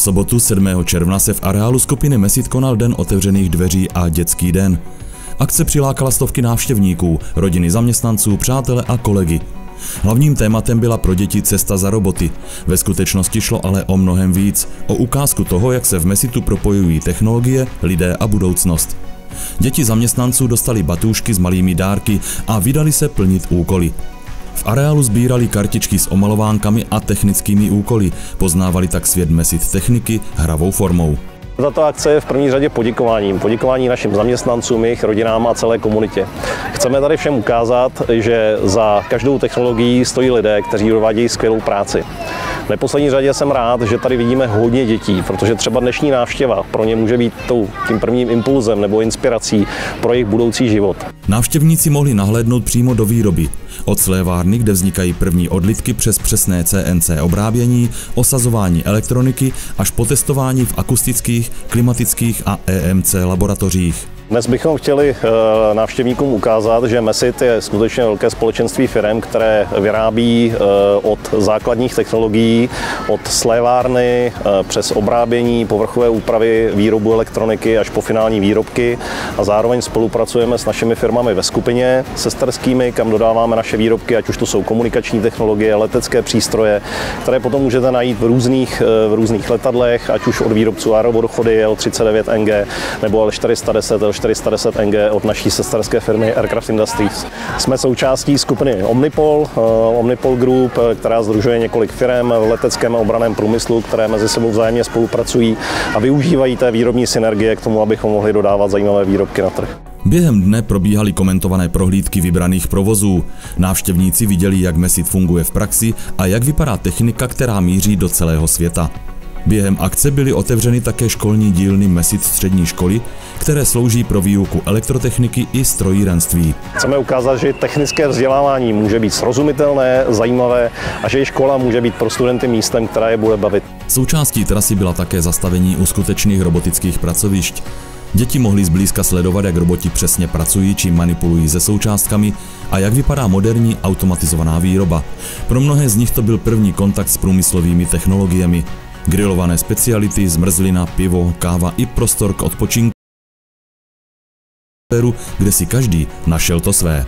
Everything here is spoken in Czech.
sobotu 7. června se v areálu skupiny Mesit konal Den otevřených dveří a dětský den. Akce přilákala stovky návštěvníků, rodiny zaměstnanců, přátele a kolegy. Hlavním tématem byla pro děti cesta za roboty. Ve skutečnosti šlo ale o mnohem víc, o ukázku toho, jak se v Mesitu propojují technologie, lidé a budoucnost. Děti zaměstnanců dostali batůžky s malými dárky a vydali se plnit úkoly. V areálu sbírali kartičky s omalovánkami a technickými úkoly, poznávali tak svět Mesit techniky hravou formou. Tato akce je v první řadě poděkování našim zaměstnancům, jejich rodinám a celé komunitě. Chceme tady všem ukázat, že za každou technologií stojí lidé, kteří odvádějí skvělou práci. V neposlední řadě jsem rád, že tady vidíme hodně dětí, protože třeba dnešní návštěva pro ně může být tím prvním impulzem nebo inspirací pro jejich budoucí život. Návštěvníci mohli nahlédnout přímo do výroby. Od slévárny, kde vznikají první odlitky, přes přesné CNC obrábění, osazování elektroniky až po testování v akustických, klimatických a EMC laboratořích. Dnes bychom chtěli návštěvníkům ukázat, že Mesit je skutečně velké společenství firem, které vyrábí od základních technologií, od slévárny přes obrábění, povrchové úpravy, výrobu elektroniky až po finální výrobky a zároveň spolupracujeme s našimi firmami ve skupině sesterskými, kam dodáváme naše výrobky, ať už to jsou komunikační technologie, letecké přístroje, které potom můžete najít v různých letadlech, ať už od výrobců aerovodochody L39NG nebo L410 NG od naší sesterské firmy Aircraft Industries. Jsme součástí skupiny Omnipol Group, která sdružuje několik firm v leteckém a obranném průmyslu, které mezi sebou vzájemně spolupracují a využívají té výrobní synergie k tomu, abychom mohli dodávat zajímavé výrobky na trh. Během dne probíhaly komentované prohlídky vybraných provozů. Návštěvníci viděli, jak Mesit funguje v praxi a jak vypadá technika, která míří do celého světa. Během akce byly otevřeny také školní dílny Mesit střední školy, které slouží pro výuku elektrotechniky i strojírenství. Chceme ukázat, že technické vzdělávání může být srozumitelné, zajímavé a že škola může být pro studenty místem, které je bude bavit. Součástí trasy byla také zastavení u skutečných robotických pracovišť. Děti mohly zblízka sledovat, jak roboti přesně pracují či manipulují se součástkami a jak vypadá moderní automatizovaná výroba. Pro mnohé z nich to byl první kontakt s průmyslovými technologiemi. Grilované speciality, zmrzlina, pivo, káva i prostor k odpočinku, kde si každý našel to své.